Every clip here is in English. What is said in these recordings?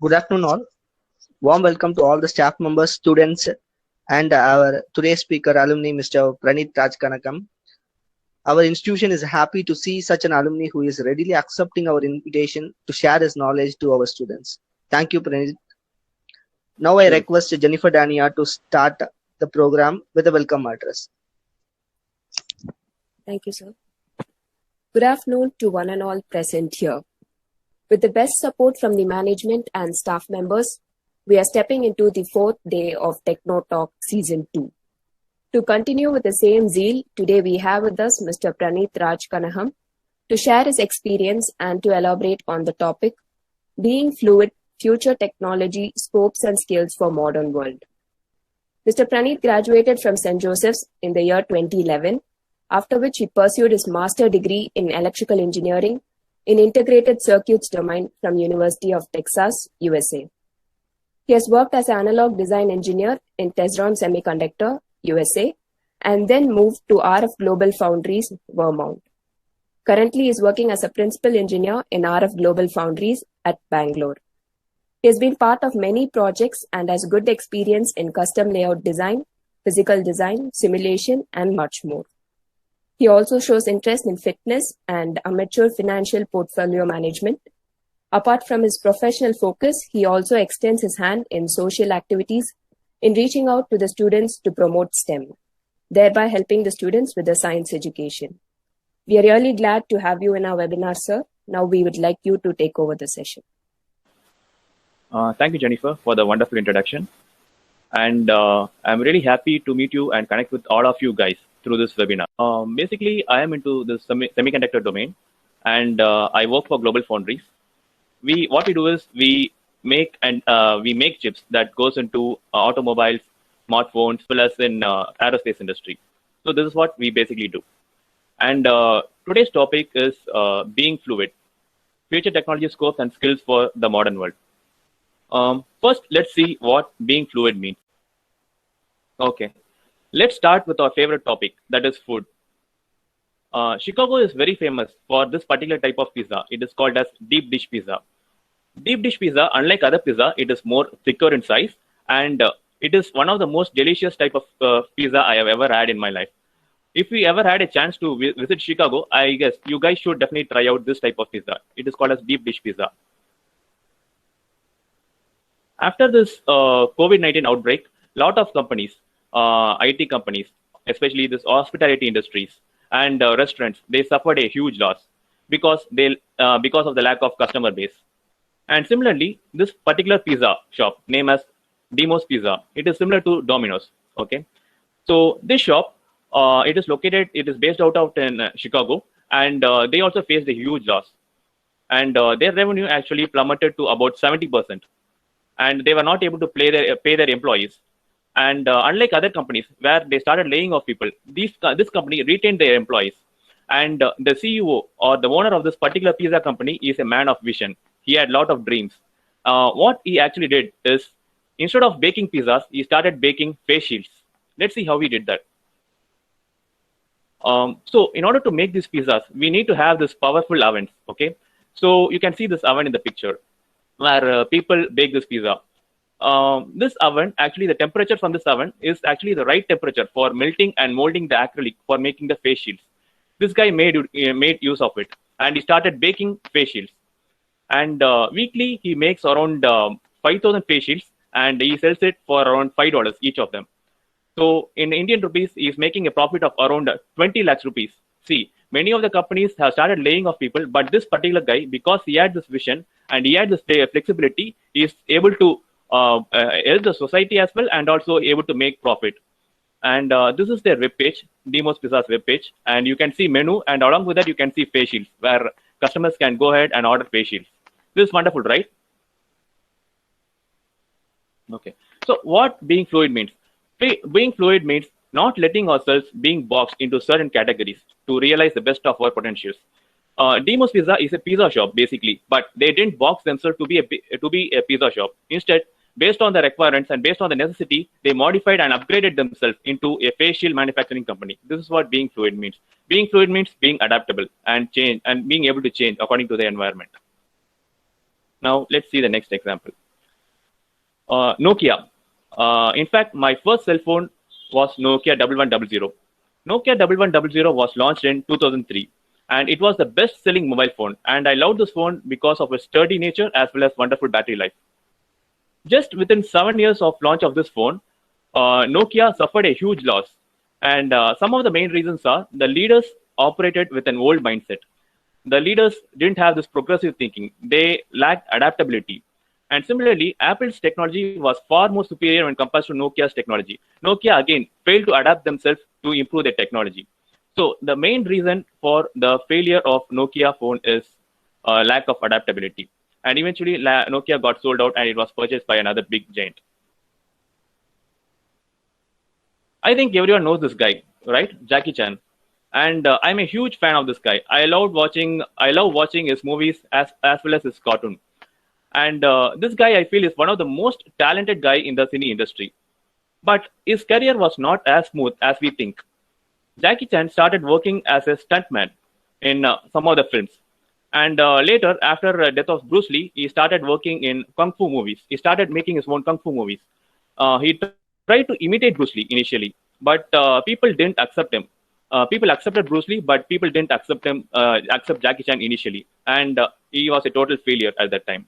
Good afternoon, all. Warm welcome to all the staff members, students, and our today's speaker, alumni, Mr. Pranit Rajkanakam. Our institution is happy to see such an alumni who is readily accepting our invitation to share his knowledge to our students. Thank you, Pranit. Now I Sure. request Jennifer Dania to start the program with a welcome address. Thank you, sir. Good afternoon to one and all present here. With the best support from the management and staff members, we are stepping into the fourth day of Techno Talk Season 2. To continue with the same zeal, today we have with us Mr. Pranit Rajkanaham to share his experience and to elaborate on the topic, Being Fluid, Future Technology, Scopes and Skills for Modern World. Mr. Pranit graduated from St.Joseph's in the year 2011, after which he pursued his master degree in electrical engineering in integrated circuits domain from University of Texas, USA. He has worked as an analog design engineer in Tesron Semiconductor, USA, and then moved to RF Global Foundries, Vermont. Currently, he is working as a principal engineer in RF Global Foundries at Bangalore. He has been part of many projects and has good experience in custom layout design, physical design, simulation, and much more. He also shows interest in fitness and amateur financial portfolio management. Apart from his professional focus, he also extends his hand in social activities in reaching out to the students to promote STEM, thereby helping the students with the science education. We are really glad to have you in our webinar, sir. Now we would like you to take over the session. Thank you, Jennifer, for the wonderful introduction. And I'm really happy to meet you and connect with all of you guys through this webinar. Basically, I am into the semiconductor domain, and I work for Global Foundries. What we do is we make chips that goes into automobiles, smartphones, as well as in aerospace industry. So this is what we basically do. And today's topic is being fluid, future technology scopes and skills for the modern world. First, let's see what being fluid means. Okay, let's start with our favorite topic, that is food. Chicago is very famous for this particular type of pizza. It is called as deep dish pizza. Deep dish pizza, unlike other pizza, it is more thicker in size, and it is one of the most delicious type of pizza I have ever had in my life. If we ever had a chance to visit Chicago, I guess you guys should definitely try out this type of pizza. It is called as deep dish pizza. After this COVID-19 outbreak, a lot of companies, IT companies, especially this hospitality industries and restaurants, they suffered a huge loss because of the lack of customer base. And similarly, this particular pizza shop named as Demos Pizza, it is similar to Domino's. Okay, so this shop, it is based out in Chicago, and they also faced a huge loss, and their revenue actually plummeted to about 70%. And they were not able to pay their employees. And unlike other companies where they started laying off people, this company retained their employees. And the CEO or the owner of this particular pizza company is a man of vision. He had a lot of dreams. What he actually did is, instead of baking pizzas, he started baking face shields. Let's see how he did that. So in order to make these pizzas, we need to have this powerful ovens. Okay, so you can see this oven in the picture, where people bake this pizza. This oven, actually the temperature from this oven is actually the right temperature for melting and molding the acrylic for making the face shields. This guy made use of it, and he started baking face shields. And weekly he makes around 5,000 face shields, and he sells it for around $5 each of them. So in Indian rupees, he is making a profit of around 20 lakhs rupees. See, many of the companies have started laying off people, but this particular guy, because he had this vision and he had this flexibility, he is able to help the society as well, and also able to make profit. And this is their webpage, Demos Pizza's webpage, and you can see menu, and along with that you can see face shields where customers can go ahead and order face shields. This is wonderful, right? Okay, so what being fluid means? Being fluid means not letting ourselves being boxed into certain categories to realize the best of our potentials. Demos Pizza is a pizza shop basically, but they didn't box themselves to be a pizza shop. Instead, based on the requirements and based on the necessity, they modified and upgraded themselves into a face shield manufacturing company. This is what being fluid means. Being fluid means being adaptable and change and being able to change according to the environment. Now let's see the next example. Nokia. In fact, my first cell phone was Nokia 1100. Nokia 1100 was launched in 2003, and it was the best-selling mobile phone. And I loved this phone because of its sturdy nature as well as wonderful battery life. Just within 7 years of launch of this phone, Nokia suffered a huge loss. And some of the main reasons are the leaders operated with an old mindset. The leaders didn't have this progressive thinking. They lacked adaptability. And similarly, Apple's technology was far more superior when compared to Nokia's technology. Nokia, again, failed to adapt themselves to improve their technology. So the main reason for the failure of Nokia phone is lack of adaptability. And eventually, Nokia got sold out and it was purchased by another big giant. I think everyone knows this guy, right? Jackie Chan. And I'm a huge fan of this guy. I love watching his movies as well as his cartoon. And this guy, I feel, is one of the most talented guy in the cine industry. But his career was not as smooth as we think. Jackie Chan started working as a stuntman in some of the films. And later, after death of Bruce Lee, he started working in kung fu movies. He started making his own kung fu movies. He tried to imitate Bruce Lee initially, but people didn't accept him. People accepted Bruce Lee, but people didn't accept Jackie Chan initially, and he was a total failure at that time.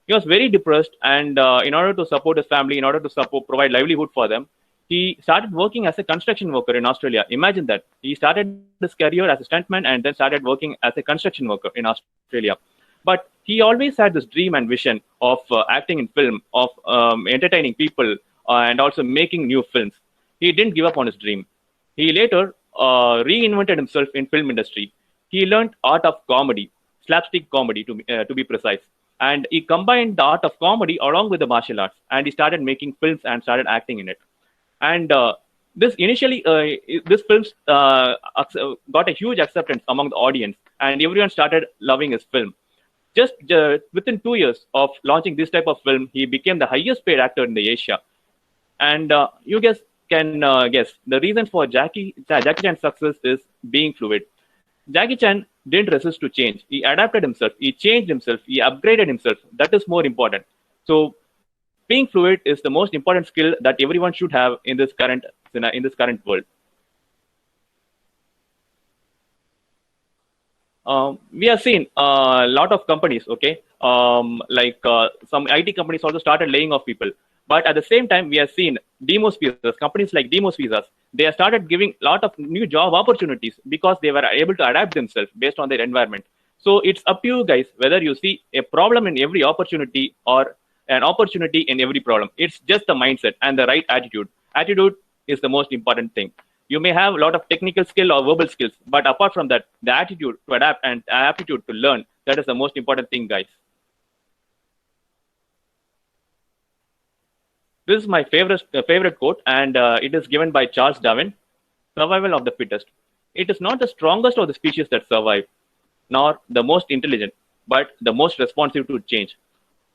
He was very depressed, and in order to support his family, in order to provide livelihood for them, he started working as a construction worker in Australia. Imagine that. He started his career as a stuntman and then started working as a construction worker in Australia. But he always had this dream and vision of acting in film, of entertaining people, and also making new films. He didn't give up on his dream. He later reinvented himself in film industry. He learned art of comedy, slapstick comedy to be precise. And he combined the art of comedy along with the martial arts. And he started making films and started acting in it. And this films got a huge acceptance among the audience. And everyone started loving his film. Just within 2 years of launching this type of film, he became the highest paid actor in the Asia. And you can guess the reason for Jackie Chan's success is being fluid. Jackie Chan didn't resist to change. He adapted himself. He changed himself. He upgraded himself. That is more important. So being fluid is the most important skill that everyone should have in this current world. We have seen a lot of companies, okay, some IT companies also started laying off people. But at the same time, we have seen Demos Visas, companies like Demos Visas, they have started giving a lot of new job opportunities because they were able to adapt themselves based on their environment. So it's up to you guys whether you see a problem in every opportunity or an opportunity in every problem. It's just the mindset and the right attitude. Attitude is the most important thing. You may have a lot of technical skill or verbal skills, but apart from that, the attitude to adapt and aptitude to learn, that is the most important thing, guys. This is my favorite quote, and it is given by Charles Darwin: "Survival of the fittest." It is not the strongest of the species that survive, nor the most intelligent, but the most responsive to change.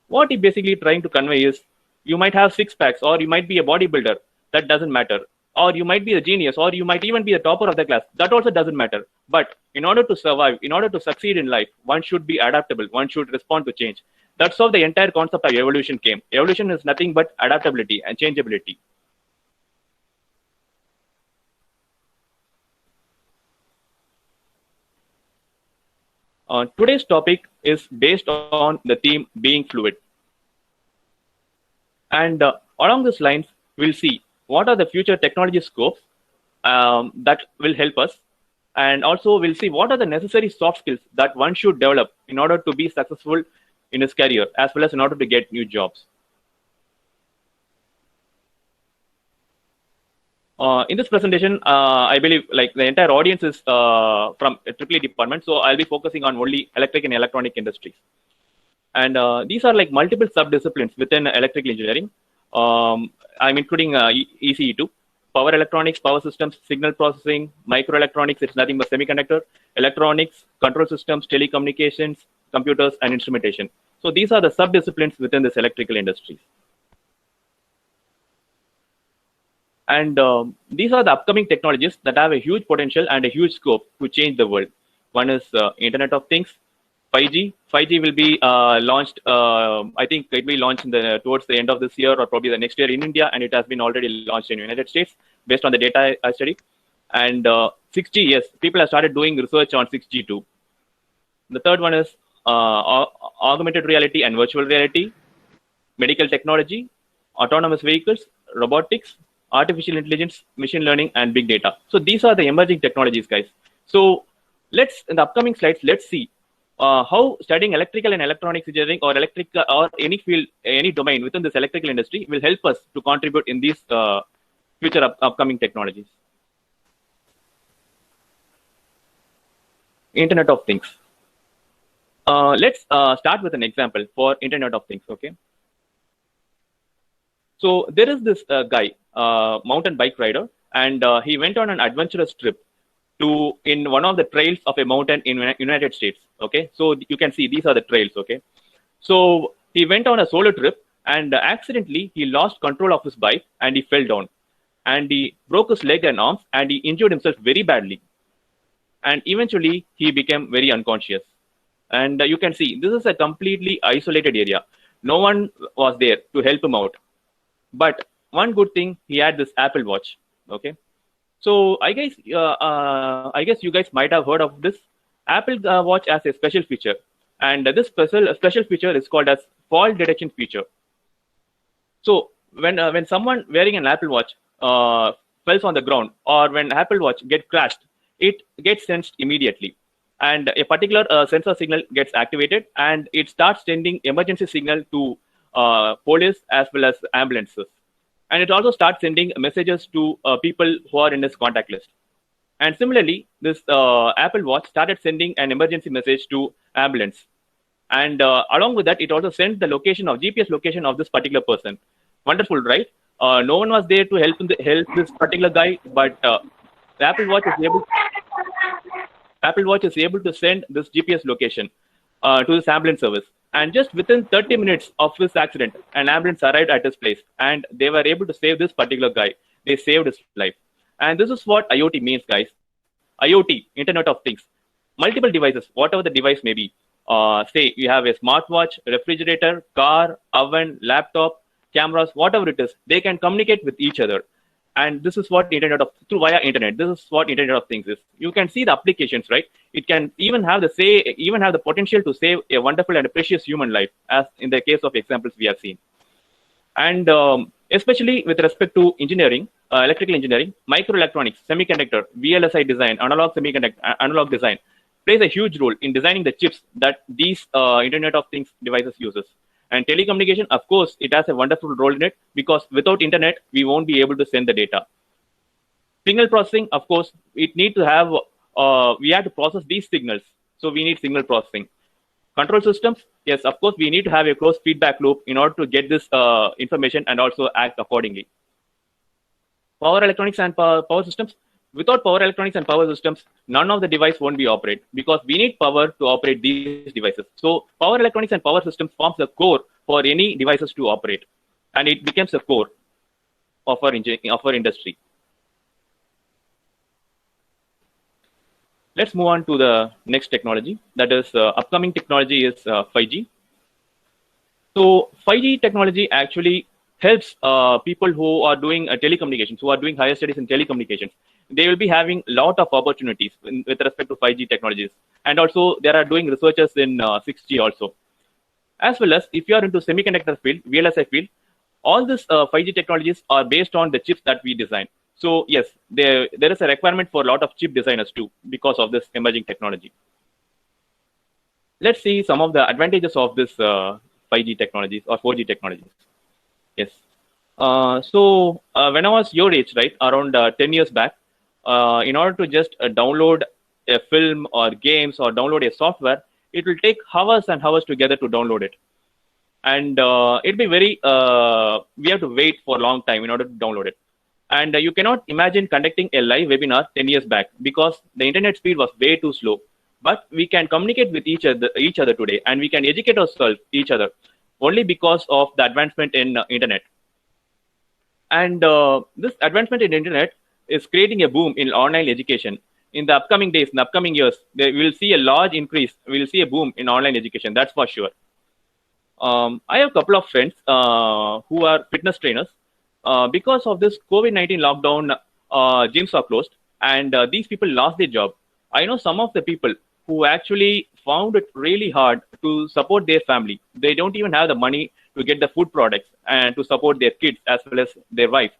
What he basically trying to convey is, you might have six packs, or you might be a bodybuilder. That doesn't matter. Or you might be a genius, or you might even be the topper of the class. That also doesn't matter. But in order to survive, in order to succeed in life, one should be adaptable. One should respond to change. That's how the entire concept of evolution came. Evolution is nothing but adaptability and changeability. Today's topic is based on the theme being fluid. And along these lines, we'll see what are the future technology scopes that will help us. And also we'll see what are the necessary soft skills that one should develop in order to be successful in his career, as well as in order to get new jobs. In this presentation, I believe like the entire audience is from a EEE department, so I'll be focusing on only electric and electronic industries. And these are like multiple sub-disciplines within electrical engineering. I'm including ECE2, power electronics, power systems, signal processing, microelectronics, it's nothing but semiconductor, electronics, control systems, telecommunications, computers, and instrumentation. So these are the sub-disciplines within this electrical industries. And these are the upcoming technologies that have a huge potential and a huge scope to change the world. One is Internet of Things, 5G. 5G will be launched. I think it will be launched towards the end of this year or probably the next year in India, and it has been already launched in the United States based on the data I studied. And 6G, yes, people have started doing research on 6G too. The third one is augmented reality and virtual reality, medical technology, autonomous vehicles, robotics, artificial intelligence, machine learning, and big data. So these are the emerging technologies, guys. So let's, in the upcoming slides, let's see how studying electrical and electronics engineering or electrical or any field, any domain within this electrical industry will help us to contribute in these future upcoming technologies. Internet of Things. Let's start with an example for Internet of Things, okay? So there is this guy, mountain bike rider, and he went on an adventurous trip in one of the trails of a mountain in United States, okay? So you can see these are the trails, okay? So he went on a solo trip, and accidentally he lost control of his bike and he fell down. And he broke his leg and arms, and he injured himself very badly. And eventually he became very unconscious. And you can see this is a completely isolated area. No one was there to help him out. But one good thing, he had this Apple Watch. Okay, so I guess you guys might have heard of this. Apple Watch has a special feature, and this special feature is called as fall detection feature. So when someone wearing an Apple Watch falls on the ground, or when Apple Watch gets crashed, it gets sensed immediately, and a particular sensor signal gets activated, and it starts sending emergency signal to police as well as ambulances. And it also starts sending messages to people who are in this contact list. And similarly, this Apple Watch started sending an emergency message to ambulance. And along with that, it also sent the location of GPS location of this particular person. Wonderful, right? No one was there to help this particular guy, but the Apple Watch is able to send this GPS location to this ambulance service. And just within 30 minutes of this accident, an ambulance arrived at his place, and they were able to save this particular guy. They saved his life. And this is what IoT means, guys. IoT, Internet of Things. Multiple devices, whatever the device may be. Say you have a smartwatch, refrigerator, car, oven, laptop, cameras, whatever it is. They can communicate with each other. And this is what via internet. This is what Internet of Things is. You can see the applications, right? It can even have the potential to save a wonderful and a precious human life, as in the case of examples we have seen. And especially with respect to engineering, electrical engineering, microelectronics, semiconductor, VLSI design, analog design plays a huge role in designing the chips that these Internet of Things devices uses. And telecommunication, of course, it has a wonderful role in it, because without internet, we won't be able to send the data. Signal processing, of course, we have to process these signals. So we need signal processing. Control systems, yes, of course, we need to have a closed feedback loop in order to get this information and also act accordingly. Power electronics and power systems. Without power electronics and power systems, none of the device won't be operated, because we need power to operate these devices. So power electronics and power systems forms the core for any devices to operate, and it becomes the core of our industry. Let's move on to the next technology. That is upcoming technology is 5G. So 5G technology actually helps people who are doing telecommunications, who are doing higher studies in telecommunications. They will be having a lot of opportunities with respect to 5G technologies. And also, there are doing researchers in 6G also. As well as, if you are into semiconductor field, VLSI field, all these 5G technologies are based on the chips that we design. So yes, there is a requirement for a lot of chip designers too, because of this emerging technology. Let's see some of the advantages of this 5G technologies or 4G technologies. Yes. So when I was your age, right, around 10 years back, in order to just download a film or games or download a software, it will take hours and hours together to download it. And it'll be we have to wait for a long time in order to download it. And you cannot imagine conducting a live webinar 10 years back, because the internet speed was way too slow. But we can communicate with each other today, and we can educate ourselves, each other, only because of the advancement in internet. And this advancement in internet is creating a boom in online education. in the upcoming days, in the upcoming years, we will see a large increase. We will see a boom in online education. That's for sure. I have a couple of friends who are fitness trainers. Because of this COVID-19 lockdown, gyms are closed, and these people lost their job. I know some of the people who actually found it really hard to support their family. They don't even have the money to get the food products and to support their kids as well as their wife.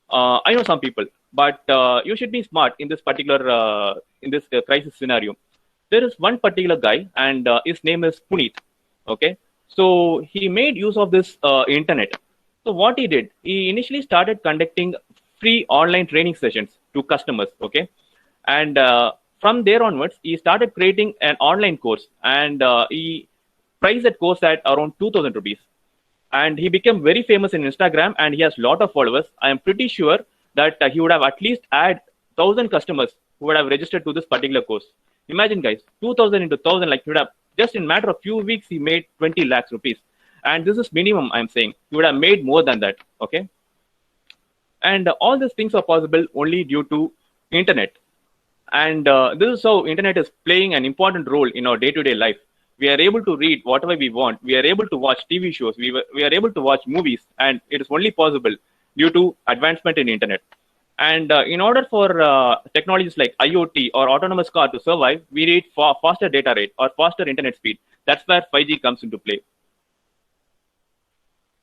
I know some people, but you should be smart in this particular crisis scenario. There is one particular guy, and his name is Puneet. Okay, so he made use of this internet. So what he did, he initially started conducting free online training sessions to customers. Okay, and from there onwards, he started creating an online course, and he priced that course at around 2,000 rupees. And he became very famous in Instagram, and he has a lot of followers. I am pretty sure that he would have at least had 1,000 customers who would have registered to this particular course. Imagine, guys, 2,000 into 1,000, like he would have just in a matter of few weeks he made 20 lakhs rupees. And this is minimum, I'm saying. He would have made more than that. Okay, and all these things are possible only due to internet. And this is how internet is playing an important role in our day-to-day life. We are able to read whatever we want. We are able to watch TV shows. We are able to watch movies, and it is only possible due to advancement in internet. And in order for technologies like IoT or autonomous car to survive, we need faster data rate or faster internet speed. That's where 5G comes into play.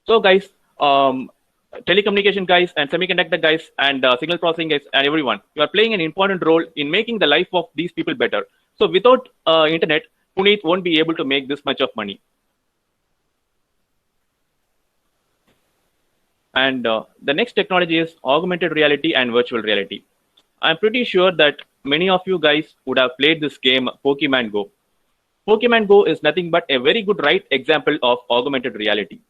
So, guys, telecommunication guys and semiconductor guys and signal processing guys and everyone, you are playing an important role in making the life of these people better. So, without internet, Puneet won't be able to make this much of money. And the next technology is augmented reality and virtual reality. I'm pretty sure that many of you guys would have played this game, Pokemon Go. Pokemon Go is nothing but a very good right example of augmented reality.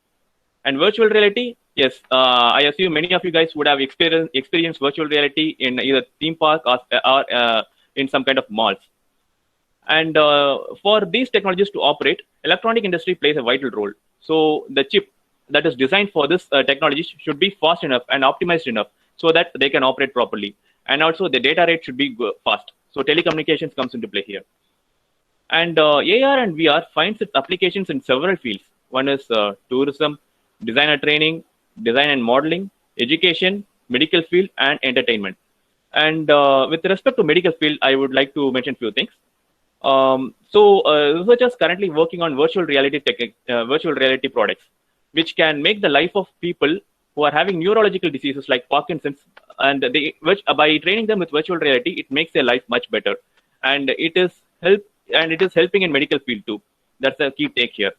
And virtual reality, yes, I assume many of you guys would have experienced virtual reality in either theme park or in some kind of malls. And for these technologies to operate, electronic industry plays a vital role. So the chip that is designed for this technology should be fast enough and optimized enough so that they can operate properly. And also the data rate should be fast. So telecommunications comes into play here. And AR and VR finds its applications in several fields. One is tourism, designer training, design and modeling, education, medical field, and entertainment. And with respect to medical field, I would like to mention a few things. Researchers currently working on virtual reality products, which can make the life of people who are having neurological diseases like Parkinson's, and by training them with virtual reality, it makes their life much better, and it is helping in medical field too. That's the key take here.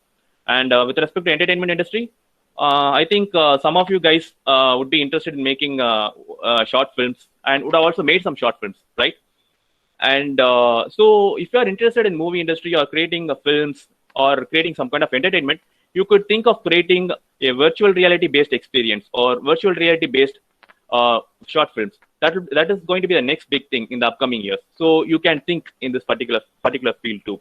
And with respect to entertainment industry, I think some of you guys would be interested in making short films and would have also made some short films, right? And so if you are interested in movie industry or creating films or creating some kind of entertainment, you could think of creating a virtual reality based experience or virtual reality based short films. That is going to be the next big thing in the upcoming years. So you can think in this particular field too.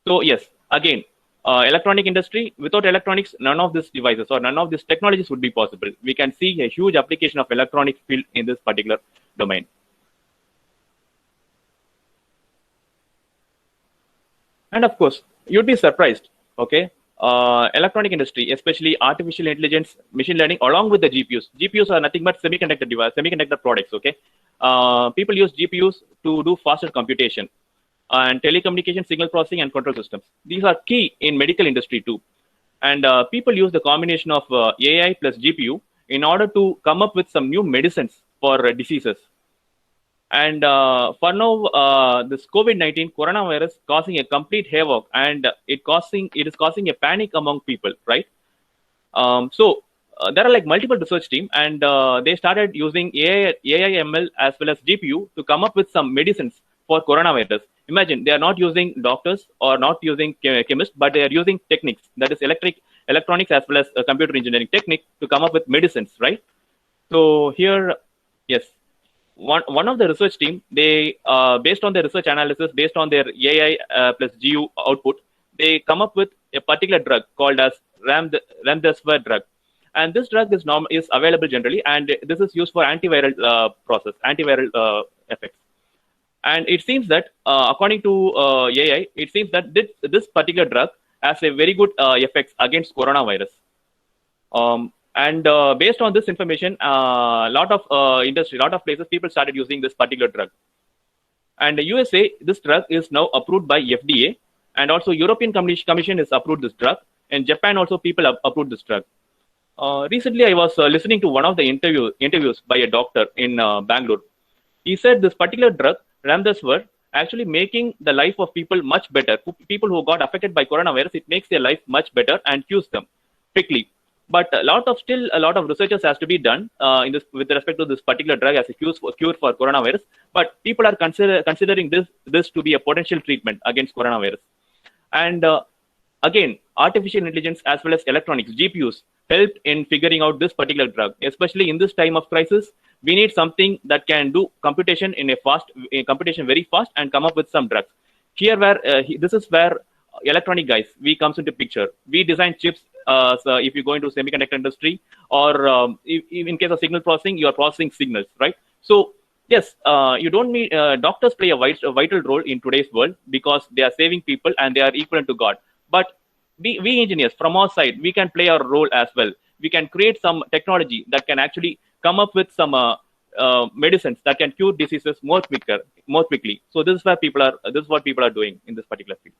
So yes, again, electronic industry, without electronics, none of these devices or none of these technologies would be possible. We can see a huge application of electronic field in this particular domain. And of course, you'd be surprised, okay? Electronic industry, especially artificial intelligence, machine learning, along with the GPUs. GPUs are nothing but semiconductor products, okay? People use GPUs to do faster computation and telecommunication, signal processing, and control systems. These are key in medical industry too. And people use the combination of AI plus GPU in order to come up with some new medicines for diseases. And for now, this COVID-19 coronavirus causing a complete havoc, and it is causing a panic among people, right? There are like multiple research teams, and they started using AI, ML as well as GPU to come up with some medicines for coronavirus. Imagine they are not using doctors or not using chemists, but they are using techniques, that is electronics as well as computer engineering technique to come up with medicines, right? So here, yes. One of the research team, they based on their research analysis, based on their AI plus GU output, they come up with a particular drug called as remdesivir drug, and this drug is available generally, and this is used for antiviral effects. And it seems that, according to AI, it seems that this particular drug has a very good effects against coronavirus. And based on this information, a lot of industry, lot of places, people started using this particular drug. And the USA, this drug is now approved by FDA, and also European Commission has approved this drug, and Japan also people have approved this drug. Recently, I was listening to one of the interviews by a doctor in Bangalore. He said this particular drug, remdesivir, actually making the life of people much better. People who got affected by coronavirus, it makes their life much better and cures them quickly. But a lot of researches has to be done in this with respect to this particular drug as a cure for coronavirus. But people are considering this to be a potential treatment against coronavirus. And again, artificial intelligence as well as electronics, GPUs, helped in figuring out this particular drug. Especially in this time of crisis, we need something that can do computation computation very fast and come up with some drugs. Here, this is where electronic guys we comes into picture. We design chips. So if you go into semiconductor industry, or in case of signal processing, you are processing signals, right? So yes, you don't need doctors play a vital role in today's world because they are saving people and they are equivalent to God. But we engineers from our side, we can play our role as well. We can create some technology that can actually come up with some medicines that can cure diseases more quickly. So this is what people are doing in this particular field.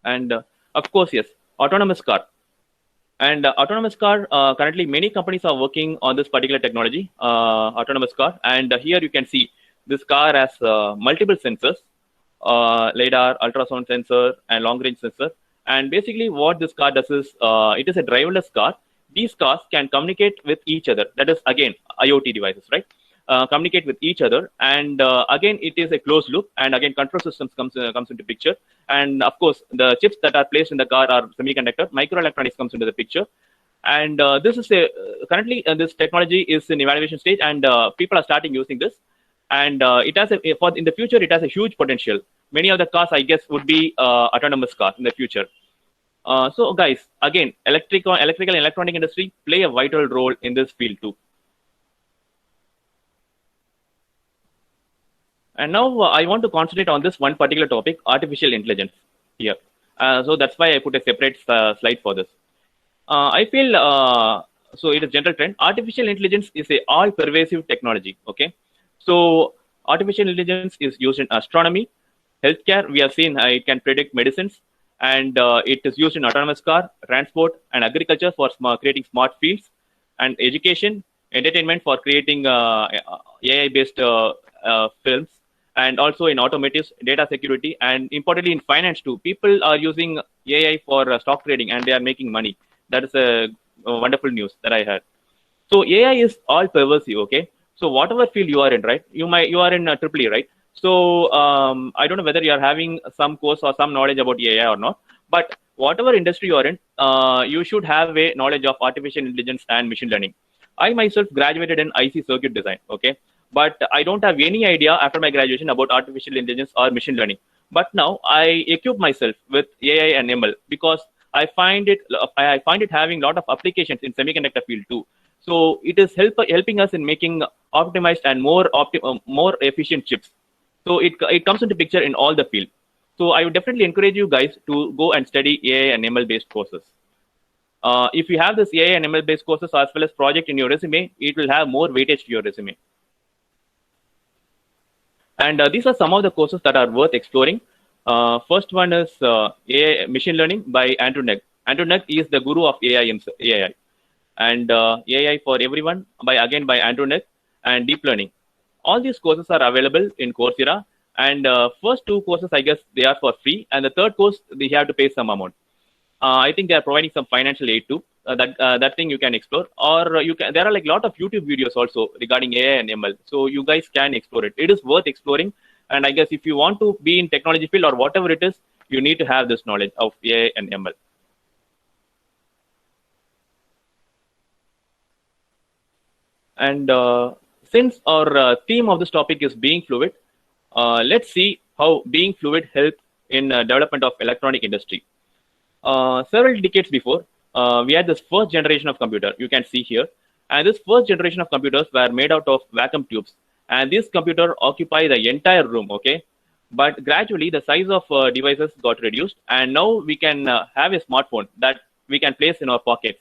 And of course, yes, autonomous car. And autonomous car, currently many companies are working on this particular technology, autonomous car. And here you can see this car has multiple sensors, LiDAR, ultrasound sensor, and long range sensor. And basically what this car does is, it is a driverless car. These cars can communicate with each other. That is, again, IoT devices, right? Communicate with each other. And again, it is a closed loop. And again, control systems comes into picture. And of course, the chips that are placed in the car are semiconductor. Microelectronics comes into the picture. And this is currently this technology is in evaluation stage, and people are starting using this. And it has in the future, it has a huge potential. Many of the cars, I guess, would be autonomous cars in the future. So guys, again, electrical and electronic industry play a vital role in this field too. And now I want to concentrate on this one particular topic, artificial intelligence here. So that's why I put a separate slide for this. I feel, so it is general trend. Artificial intelligence is a all-pervasive technology, okay? So artificial intelligence is used in astronomy, healthcare. We have seen it can predict medicines, and it is used in autonomous car, transport, and agriculture for creating smart fields, and education, entertainment for creating AI-based films, and also in automotives, data security, and importantly in finance too. People are using AI for stock trading, and they are making money. That is a wonderful news that I had. So AI is all pervasive, okay? So whatever field you are in, right? You are in triple E, right? So I don't know whether you are having some course or some knowledge about AI or not, but whatever industry you are in, you should have a knowledge of artificial intelligence and machine learning. I myself graduated in IC circuit design, okay? But I don't have any idea after my graduation about artificial intelligence or machine learning. But now I equip myself with AI and ML because I find it having a lot of applications in semiconductor field too. So it is helping us in making optimized and more efficient chips. So it comes into picture in all the field. So I would definitely encourage you guys to go and study AI and ML based courses. If you have this AI and ML based courses as well as project in your resume, it will have more weightage to your resume. And these are some of the courses that are worth exploring. First one is AI Machine Learning by Andrew Ng. Andrew Ng is the guru of AI. And AI for Everyone by Andrew Ng, and Deep Learning. All these courses are available in Coursera. And first two courses, I guess, they are for free. And the third course, they have to pay some amount. I think they are providing some financial aid too. That thing you can explore, or you can. There are like a lot of YouTube videos also regarding AI and ML, so you guys can explore it. It is worth exploring, and I guess if you want to be in technology field or whatever it is, you need to have this knowledge of AI and ML. And since our theme of this topic is being fluid, let's see how being fluid helps in development of electronic industry. Several decades before, we had this first generation of computer. You can see here. And this first generation of computers were made out of vacuum tubes, and these computers occupy the entire room. Okay, but gradually the size of devices got reduced, and now we can have a smartphone that we can place in our pockets.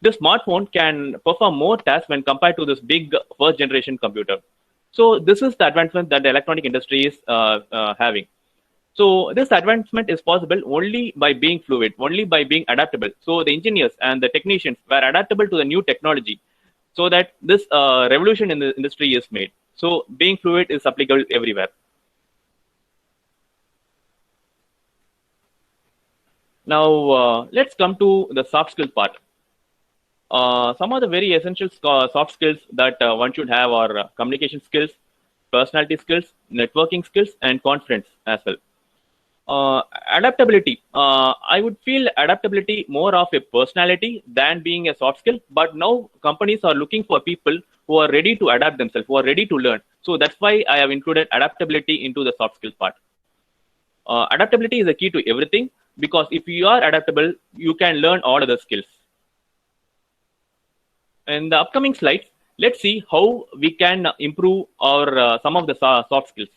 This smartphone can perform more tasks when compared to this big first generation computer. So this is the advancement that the electronic industry is having. So this advancement is possible only by being fluid, only by being adaptable. So the engineers and the technicians were adaptable to the new technology, so that this revolution in the industry is made. So being fluid is applicable everywhere. Now let's come to the soft skill part. Some of the very essential soft skills that one should have are communication skills, personality skills, networking skills, and confidence as well. Adaptability. I would feel adaptability more of a personality than being a soft skill. But now companies are looking for people who are ready to adapt themselves, who are ready to learn. So that's why I have included adaptability into the soft skill part. Adaptability is the key to everything, because if you are adaptable, you can learn all other skills. In the upcoming slides, let's see how we can improve our some of the soft skills.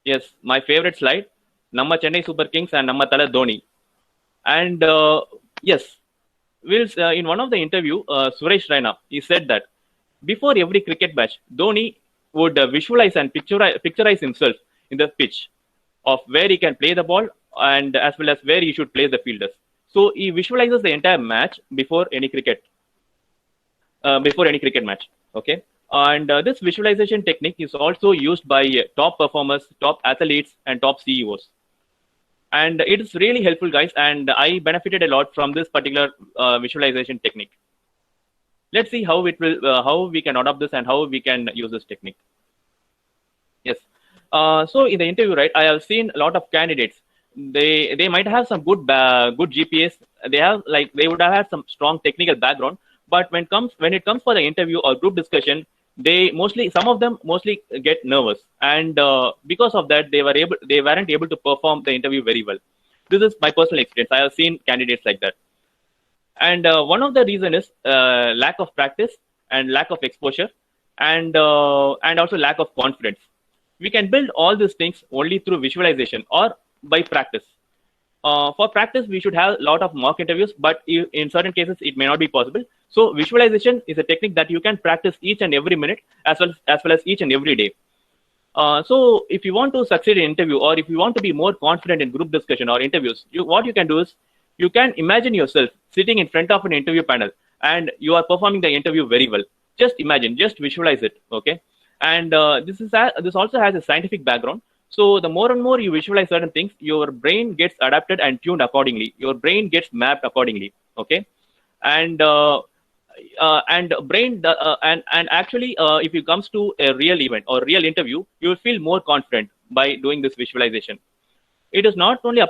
Yes, my favorite slide, Namma Chennai Super Kings and Namma Thala Dhoni. And yes, in one of the interview, Suresh Raina, he said that before every cricket match, Dhoni would visualize and picturize himself in the pitch of where he can play the ball, and as well as where he should place the fielders. So he visualizes the entire match before any cricket match. Okay, and this visualization technique is also used by top performers, top athletes, and top CEOs. And it is really helpful, guys. And I benefited a lot from this particular visualization technique. Let's see how how we can adopt this and how we can use this technique. Yes. So in the interview, right, I have seen a lot of candidates. They might have some good GPAs. They would have had some strong technical background. But when it comes for the interview or group discussion, some of them mostly get nervous, and because of that, they weren't able to perform the interview very well. This is my personal experience. I have seen candidates like that, and one of the reason is lack of practice and lack of exposure, and also lack of confidence. We can build all these things only through visualization or by practice. For practice, we should have a lot of mock interviews, but in certain cases, it may not be possible. So visualization is a technique that you can practice each and every minute, as well as each and every day. So if you want to succeed in interview, or if you want to be more confident in group discussion or interviews, what you can do is you can imagine yourself sitting in front of an interview panel, and you are performing the interview very well. Just imagine, just visualize it, okay? And this also has a scientific background. So the more and more you visualize certain things, your brain gets adapted and tuned accordingly. Your brain gets mapped accordingly. Okay, and actually, if it comes to a real event or real interview, you will feel more confident by doing this visualization. It is not only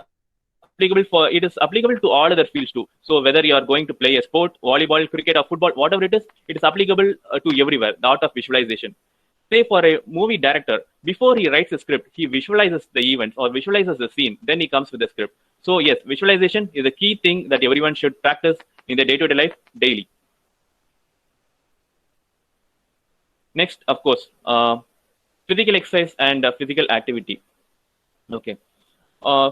it is applicable to all other fields too. So whether you are going to play a sport, volleyball, cricket, or football, whatever it is applicable to everywhere. The art of visualization. Say for a movie director, before he writes a script, he visualizes the events or visualizes the scene, then he comes with the script. So yes, visualization is a key thing that everyone should practice in their day-to-day life daily. Next, of course, physical exercise and physical activity. Okay,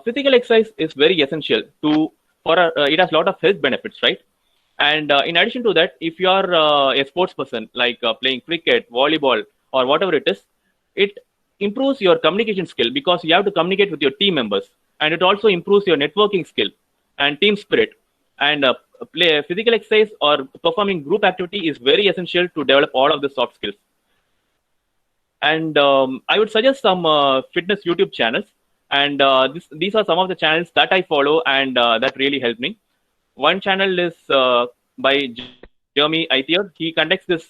physical exercise is very essential it has a lot of health benefits, right? And in addition to that, if you are a sports person, like playing cricket, volleyball, or whatever it is, it improves your communication skill, because you have to communicate with your team members, and it also improves your networking skill and team spirit. And physical exercise or performing group activity is very essential to develop all of the soft skills. And I would suggest some fitness YouTube channels, and these are some of the channels that I follow and that really helped me. One channel is by Jeremy Ithier. He conducts this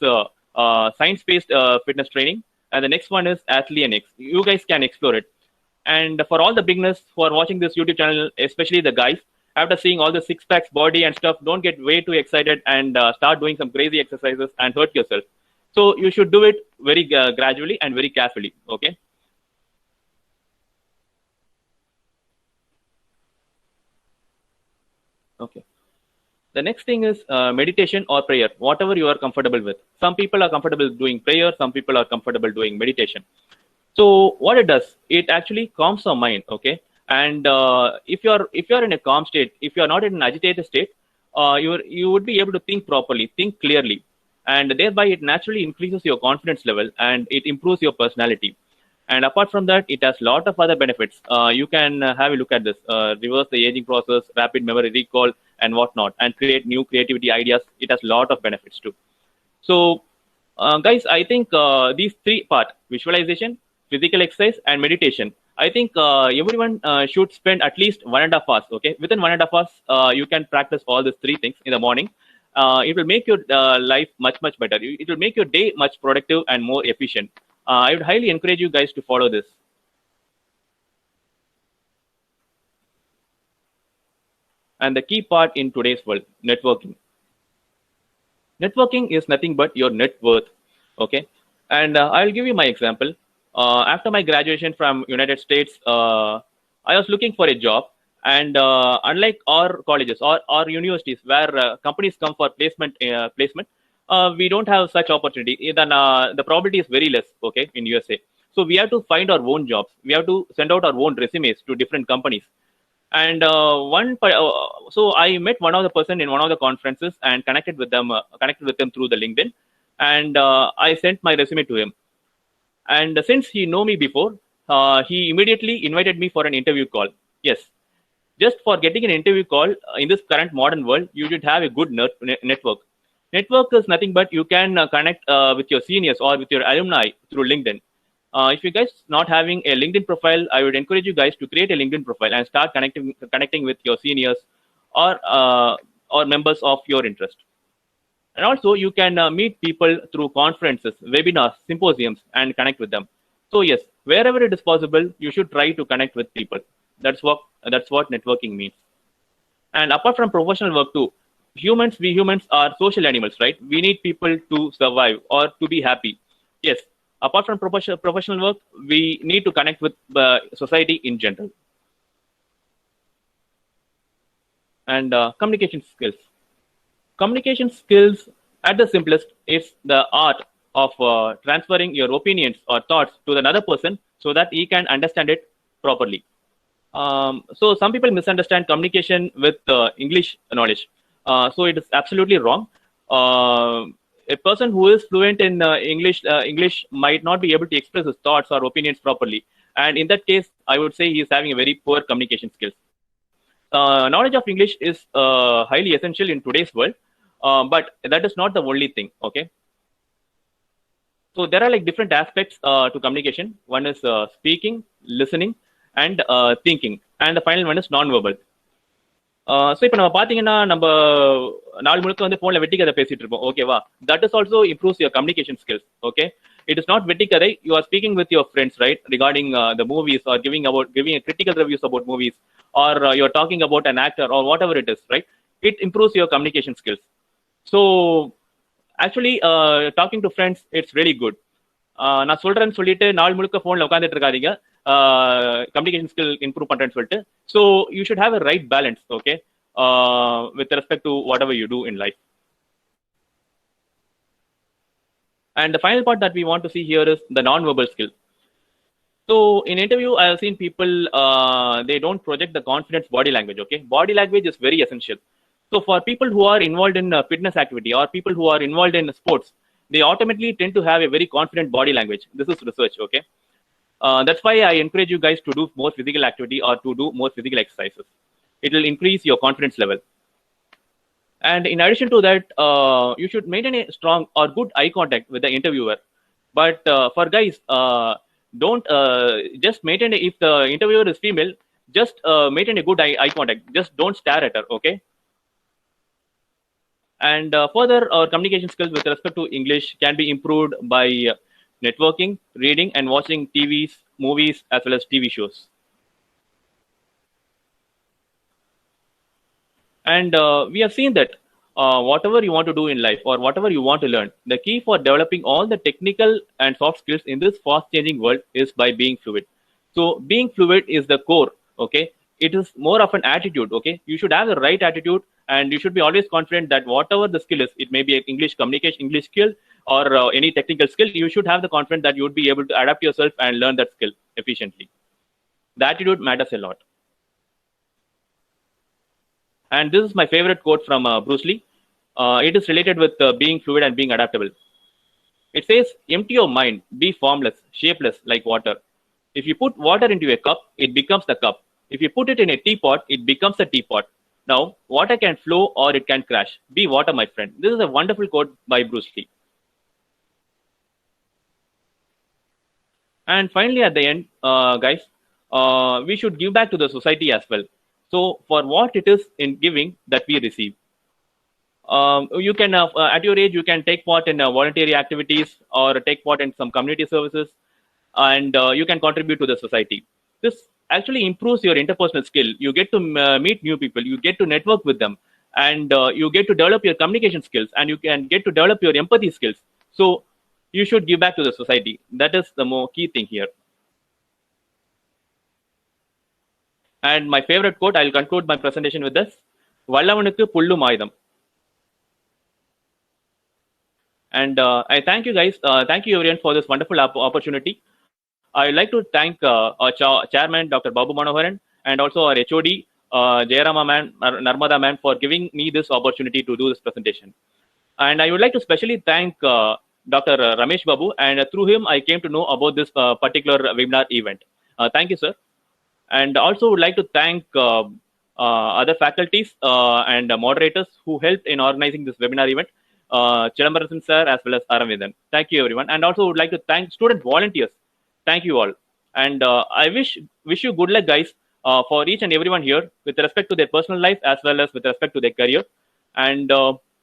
science-based fitness training, and the next one is Athleanix. You guys can explore it. And for all the beginners who are watching this YouTube channel, especially the guys, after seeing all the six packs, body, and stuff, don't get way too excited and start doing some crazy exercises and hurt yourself. So you should do it very gradually and very carefully. Okay. Okay. The next thing is meditation or prayer, whatever you are comfortable with. Some people are comfortable doing prayer, some people are comfortable doing meditation. So what it does, it actually calms our mind, okay? And if you're in a calm state, if you're not in an agitated state, you would be able to think properly, think clearly, and thereby it naturally increases your confidence level and it improves your personality. And apart from that, it has a lot of other benefits. You can have a look at this: reverse the aging process, rapid memory recall, and whatnot, and create new creativity ideas. It has a lot of benefits too. So, guys, I think these three part: visualization, physical exercise, and meditation. I think everyone should spend at least 1.5 hours. Okay, within 1.5 hours, you can practice all these three things in the morning. It will make your life much better. It will make your day much productive and more efficient. I would highly encourage you guys to follow this. And the key part in today's world, networking. Networking is nothing but your net worth. Okay, and I'll give you my example. After my graduation from United States, I was looking for a job, and unlike our colleges or universities where companies come for placement, we don't have such opportunity. Then the probability is very less. Okay, in USA, so we have to find our own jobs. We have to send out our own resumes to different companies. And so I met one of the person in one of the conferences and connected with them through the LinkedIn, and I sent my resume to him. And since he know me before, he immediately invited me for an interview call. Yes, just for getting an interview call in this current modern world, you should have a good network. Network is nothing but you can connect with your seniors or with your alumni through LinkedIn. If you guys not having a LinkedIn profile, I would encourage you guys to create a LinkedIn profile and start connecting with your seniors or members of your interest. And also, you can meet people through conferences, webinars, symposiums, and connect with them. So yes, wherever it is possible, you should try to connect with people. That's what networking means. And apart from professional work too, we humans are social animals, right? We need people to survive or to be happy. Yes, apart from professional work, we need to connect with society in general. And communication skills at the simplest is the art of transferring your opinions or thoughts to another person so that he can understand it properly. So some people misunderstand communication with English knowledge. So it is absolutely wrong. A person who is fluent in English might not be able to express his thoughts or opinions properly. And in that case, I would say he is having a very poor communication skills. Knowledge of English is highly essential in today's world, but that is not the only thing. Okay. So there are like different aspects to communication. One is speaking, listening, and thinking, and the final one is non-verbal. So இப்போ நம்ம பார்த்தீங்கன்னா நம்ம நாள் முழுக்க வந்து ஃபோனில் வெட்டி கதை பேசிட்டு இருப்போம், ஓகேவா? That is also improves your communication skills. Okay, it is not வெட்டி கதை. You are speaking with your friends, right, regarding the movies are giving critical reviews about movies, or you're talking about an actor or whatever it is, right? It improves your communication skills. So actually talking to friends, it's really good. நான் சொல்றேன்னு சொல்லிட்டு நாள் முழுக்க ஃபோனில் உட்காந்துட்டு இருக்காதீங்க, communication skill improve பண்றேன்னு சொல்லிட்டு. So you should have a right balance, okay, with respect to whatever you do in life. And the final part that we want to see here is the non-verbal skill. So in interview, I have seen people, they don't project the confidence body language, okay? Body language is very essential. So for people who are involved in fitness activity or people who are involved in sports, they automatically tend to have a very confident body language. This is research, okay? That's why I encourage you guys to do more physical activity or to do more physical exercises. It will increase your confidence level. And in addition to that, you should maintain a strong or good eye contact with the interviewer. But for guys, don't just maintain, if the interviewer is female, just maintain a good eye contact. Just don't stare at her, okay? And further, our communication skills with respect to English can be improved by networking, reading, and watching TVs, movies, as well as TV shows. And we have seen that whatever you want to do in life or whatever you want to learn, the key for developing all the technical and soft skills in this fast-changing world is by being fluid. So being fluid is the core, okay? it is more of an attitude. Okay, you should have the right attitude, and you should be always confident that whatever the skill is, it may be an English communication, English skill, or any technical skill, you should have the confidence that you would be able to adapt yourself and learn that skill efficiently. The attitude matters a lot. And this is my favorite quote from Bruce Lee. It is related with being fluid and being adaptable. It says, empty your mind, be formless, shapeless like water. If you put water into a cup, it becomes the cup. If you put it in a teapot, it becomes a teapot. Now, water can flow or it can crash. Be water, my friend. This is a wonderful quote by Bruce Lee. And finally, at the end, guys, we should give back to the society as well. So, for what it is in giving that we receive. You can, at your age, you can take part in voluntary activities or take part in some community services, and you can contribute to the society. This actually improves your interpersonal skill. You get to meet new people, you get to network with them, and you get to develop your communication skills, and you can get to develop your empathy skills. So you should give back to the society. That is the more key thing here. And my favorite quote, I'll conclude my presentation with this: "Vallavanukku pullum ஆயுதம்." And I thank you guys. Thank you everyone for this wonderful opportunity. I would like to thank our chairman, Dr. Babu Manoharan, and also our HOD, Jayarama man, Narmada man, for giving me this opportunity to do this presentation. And I would like to specially thank Dr. Ramesh Babu, and through him I came to know about this particular webinar event. Thank you, sir. And also would like to thank other faculties and moderators who helped in organizing this webinar event. Chidambaran sir as well as Aravindan. Thank you everyone. And also would like to thank student volunteers. Thank you all. And I wish you good luck, guys, for each and everyone here with respect to their personal life as well as with respect to their career. And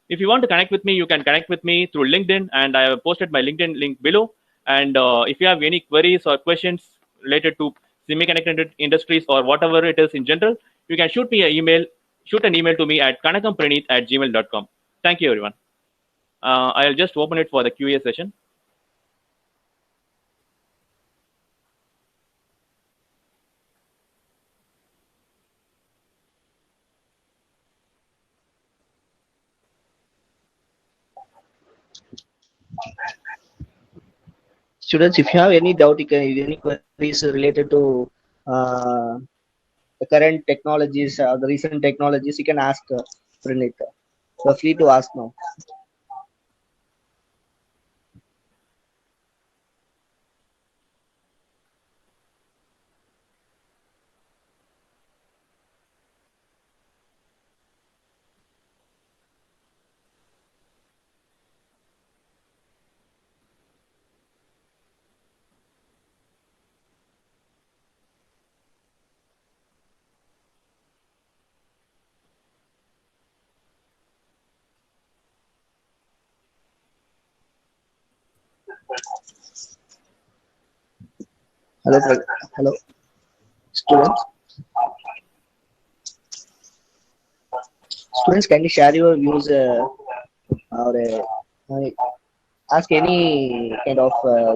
if you want to connect with me, you can connect with me through LinkedIn, and I have posted my LinkedIn link below. And if you have any queries or questions related to semiconductor industries or whatever it is in general, you can shoot an email to me at kanakampranith@gmail.com. Thank you everyone. I'll just open it for the QA session. Students, if you have any doubt, you can any queries related to the current technologies, the recent technologies, you can ask Pranit. So free to ask now. Hello, students. Students, can you share your views or ask any kind of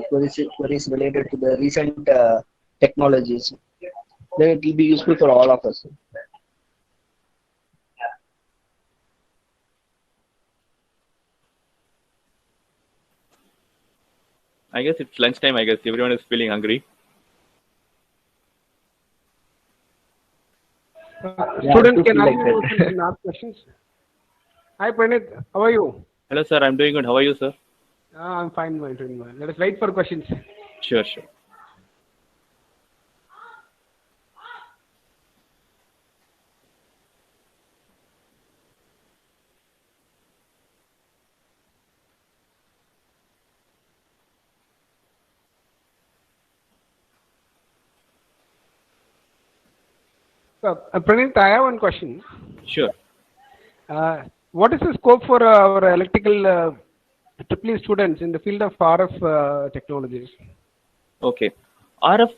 queries related to the recent technologies? Then it will be useful for all of us. I guess it's lunchtime. I guess everyone is feeling hungry. Students can ask questions. Hi, Pranit. How are you? Hello, sir. I'm doing good. How are you, sir? I'm fine. Doing well. Let us wait for questions. Sure. Pranit, I have one question. Sure. What is the scope for our electrical triple students in the field of RF technologies? Okay. RF,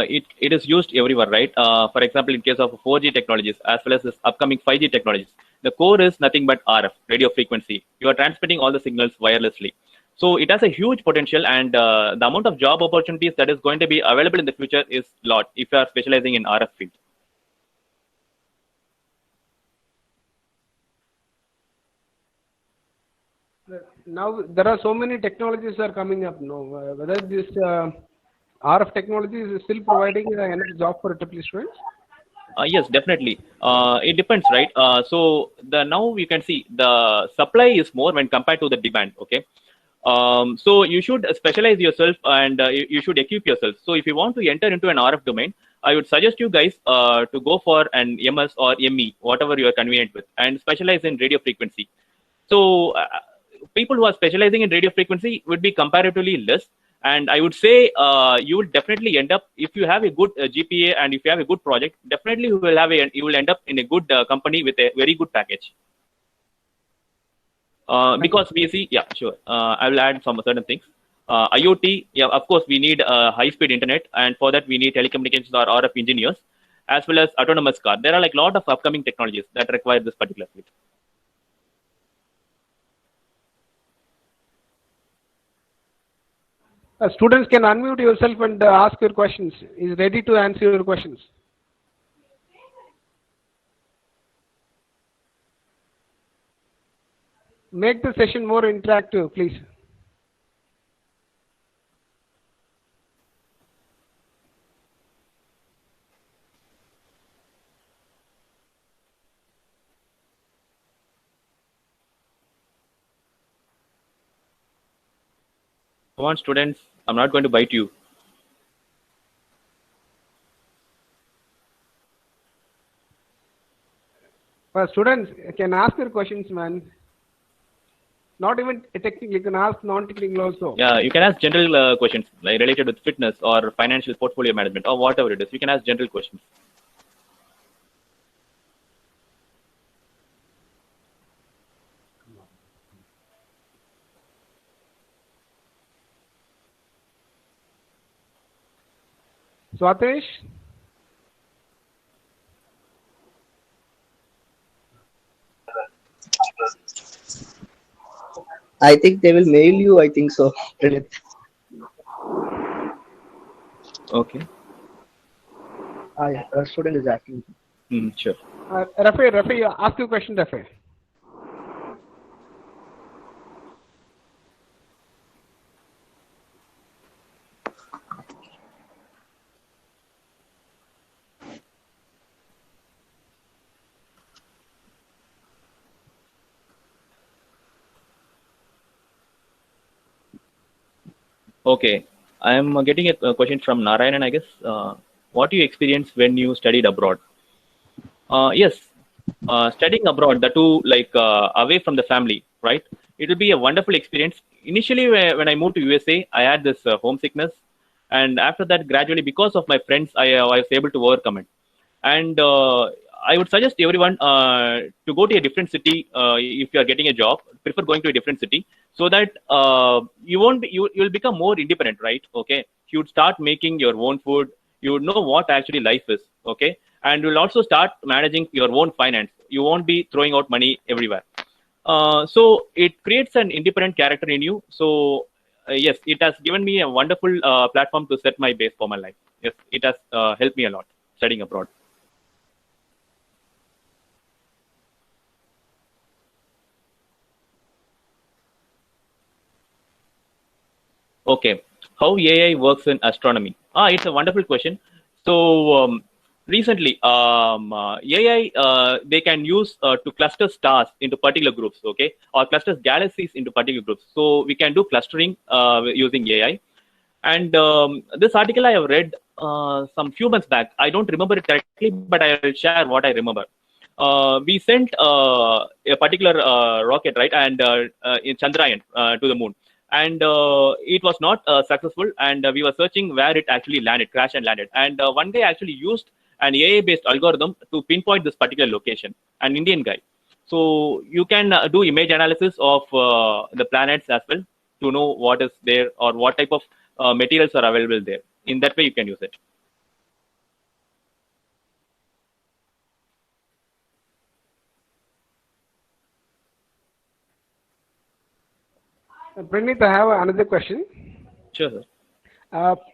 it is used everywhere, right? For example, in case of 4G technologies as well as this upcoming 5G technologies, the core is nothing but RF, radio frequency. You are transmitting all the signals wirelessly. So it has a huge potential, and the amount of job opportunities that is going to be available in the future is a lot if you are specializing in RF field. Now there are so many technologies are coming up now. Whether this RF technology is still providing enough job for triple students? Yes, definitely. It depends, right? So the now you can see the supply is more when compared to the demand. Okay. So you should specialize yourself and you should equip yourself. So if you want to enter into an RF domain, I would suggest you guys to go for an MS or ME, whatever you are convenient with, and specialize in radio frequency. So people who are specializing in radio frequency would be comparatively less. And I would say you will definitely end up, if you have a good GPA and if you have a good project, definitely you will end up in a good company with a very good package. Because we see, yeah, sure. I will add some certain things. IoT, yeah, of course, we need high-speed internet, and for that we need telecommunications or RF engineers, as well as autonomous car. There are like a lot of upcoming technologies that require this particular field. Students can unmute yourself and ask your questions. Is ready to answer your questions. Make the session more interactive, please. Come on, students, I'm not going to bite you. Students can ask your questions, man. Not even technical, you can ask non-technical also. Yeah, you can ask general questions like related with fitness or financial portfolio management or whatever it is. You can ask general questions. Swatesh? I think they will mail you. I think so. Okay. Yeah, a student is asking. Sure. Rafi, ask your question, Rafi. Okay. I am getting a question from Narayanan, I guess. What do you experience when you studied abroad? Yes, studying abroad, the two like away from the family, right? It will be a wonderful experience. Initially, when I moved to USA, I had this homesickness, and after that, gradually, because of my friends, I was able to overcome it. And I would suggest everyone to go to a different city if you are getting a job. Prefer going to a different city so that you won't be, you will become more independent, right? Okay, you would start making your own food. You would know what actually life is. Okay, and you'll also start managing your own finance. You won't be throwing out money everywhere. So it creates an independent character in you. So yes, it has given me a wonderful platform to set my base for my life. Yes, it has helped me a lot studying abroad. Okay, how AI works in astronomy? It's a wonderful question. So recently, AI they can use to cluster stars into particular groups, okay, or clusters galaxies into particular groups. So we can do clustering using AI. And this article I have read some few months back. I don't remember it correctly, but I will share what I remember. We sent a particular rocket, right, and in Chandrayaan to the moon, and it was not successful. And we were searching where it actually landed, crashed and landed. And one guy actually used an AI-based algorithm to pinpoint this particular location, an Indian guy. So you can do image analysis of the planets as well to know what is there or what type of materials are available there. In that way, you can use it. Pranit, I have another question. Sure, sir.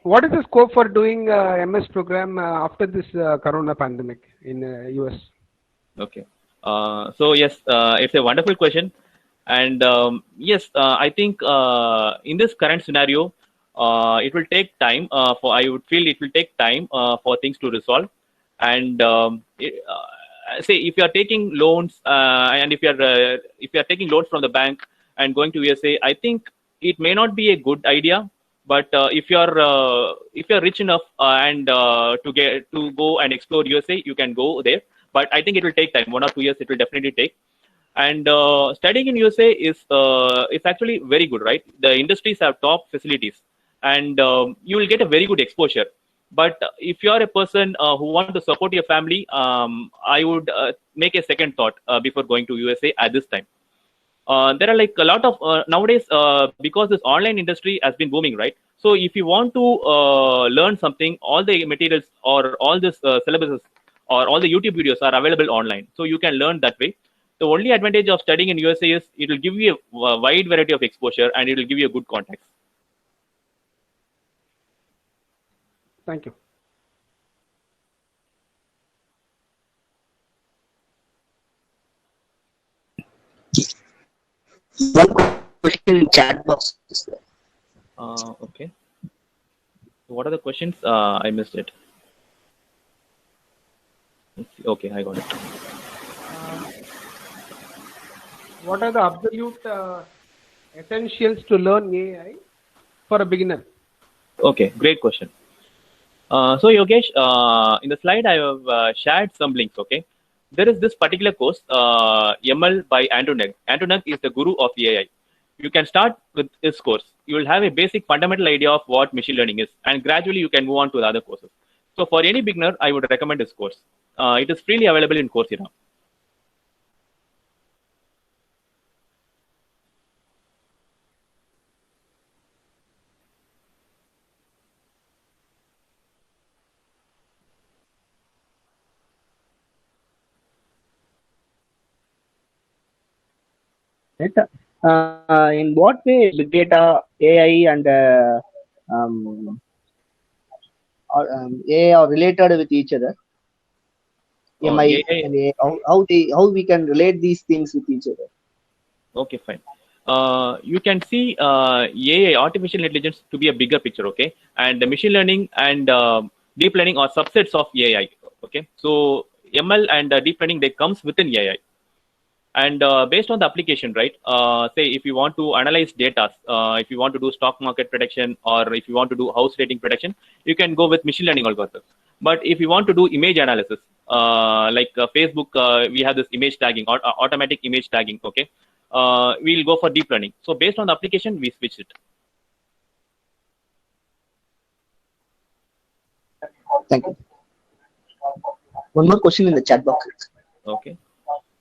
What is the scope for doing MS program after this corona pandemic in US? Okay. So yes, it's a wonderful question. And yes, I think in this current scenario, it will take time for I would feel it will take time for things to resolve. And say if you are taking loans and if you are taking loans from the bank and going to USA, I think it may not be a good idea. But if you're rich enough and to go and explore USA, you can go there. But I think it will take time, 1 or 2 years. It will definitely take. And studying in USA is actually very good, right? The industries have top facilities, and you will get a very good exposure. But if you are a person who want to support your family, I would make a second thought before going to USA at this time. There are like a lot of nowadays because this online industry has been booming, right? So if you want to learn something, all the materials or all this syllabuses or all the YouTube videos are available online, so you can learn that way. The only advantage of studying in USA is it will give you a wide variety of exposure and it will give you a good context. Thank you. One question in chat box is there. Okay. So what are the questions? I missed it. Let's see. Okay, I got it. What are the absolute essentials to learn AI for a beginner? Okay, great question. So Yogesh, in the slide I have shared some links. Okay, there is this particular course, ML by Andrew Ng. Andrew Ng is the guru of AI. You can start with this course. You will have a basic fundamental idea of what machine learning is, and gradually you can move on to the other courses. So for any beginner, I would recommend this course. It is freely available in Coursera. Right? In what way big data, AI, and AI are related with each other? MI AI. and AI, how we can relate these things with each other? Okay, fine. You can see AI, artificial intelligence, to be a bigger picture, okay? And the machine learning and deep learning are subsets of AI, okay? So ML and deep learning, they comes within AI. And based on the application, right? Say if you want to analyze data, if you want to do stock market prediction, or if you want to do house rating prediction, you can go with machine learning algorithms. But if you want to do image analysis, like Facebook, we have this image tagging or automatic image tagging, okay? We'll go for deep learning. So based on the application, we switch it. Thank you. One more question in the chat box. Okay.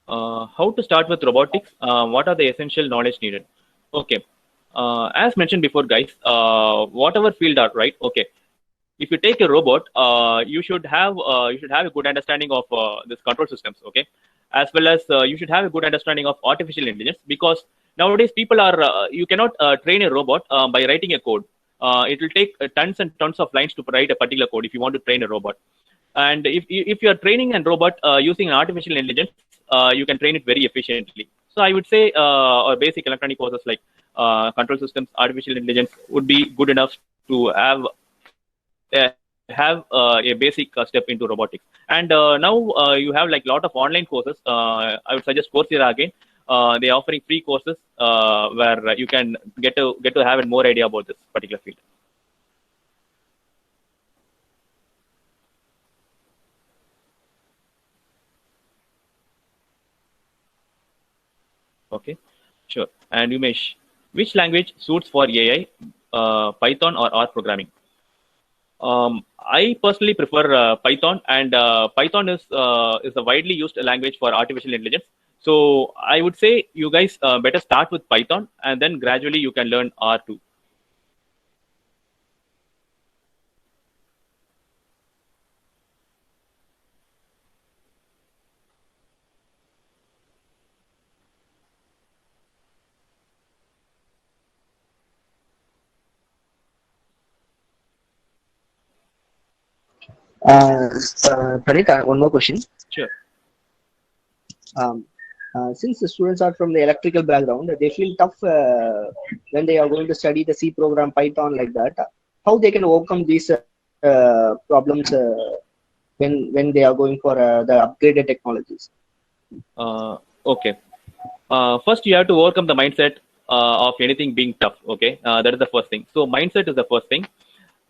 How to start with robotics? What are the essential knowledge needed? Okay. As mentioned before, guys, whatever field are, right? Okay. If you take a robot, you should have a good understanding of this control systems, okay, as well as you should have a good understanding of artificial intelligence, because nowadays people are you cannot train a robot by writing a code. It will take tons and tons of lines to write a particular code if you want to train a robot. And if you are training a robot using an artificial intelligence, you can train it very efficiently. So I would say or basic electronic courses like control systems, artificial intelligence would be good enough to have a basic step into robotics. And now you have like a lot of online courses. I would suggest Coursera again. They're offering free courses where you can get to have a more idea about this particular field. Okay, sure. And Umesh, which language suits for AI, Python or R programming? I personally prefer Python, and Python is a widely used language for artificial intelligence. So I would say you guys better start with Python, and then gradually you can learn R too. Pranita, one more question. Sure. Um, Since the students are from the electrical background, they feel tough when they are going to study the C program, Python like that. How they can overcome these problems when they are going for the upgraded technologies? Okay. First, you have to overcome the mindset of anything being tough. Okay, that is the first thing. So mindset is the first thing,